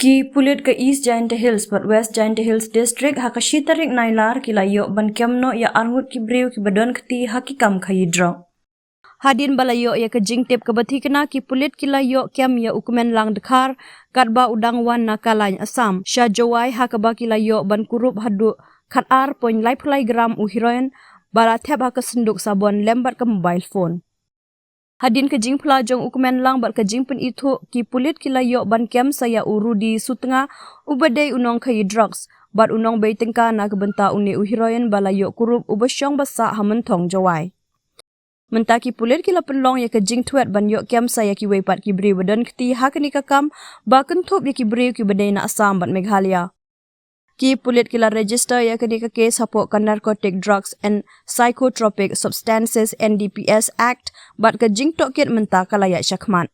Ki pulit ke East Giant Hills but West Giant Hills District hakashitarik nailar kilayo ban kiamno ya arngut ki breu ki badon kti hakikam khayi drok. Hadin balayo ya ke jingtip ke bathi kena ki pulit kilayo kiam ya ukumen lang dekhar katba udang wan nakalany Assam sha jawai hakaba kilayo ban kurup hadu khat ar point lai gram u heroin bala thep hakasenduk sabon lembat ke mobile phone. Hadin ke jing pula jong ukumen lang bat ke jing pen itu ki pulit kilayo ban kiam saya uru di sutengah ubadai nongkhaii drugs bat unong bei tengka na kebenta uni u heroin balayo kurup ubasyong basa hamentong jawai. Mentaki pulit kila penlong ya ke jing tuat ban yok kiam saya ki weipat ki beri badan keti hakani kakam ba kentup ya ki beri ki badai na Assam bat Meghalaya. Ki pulit kila register ya kini ke kes hapok ke Narcotic Drugs and Psychotropic Substances NDPS Act bat ke jing tok kit menta kalaya syakmat.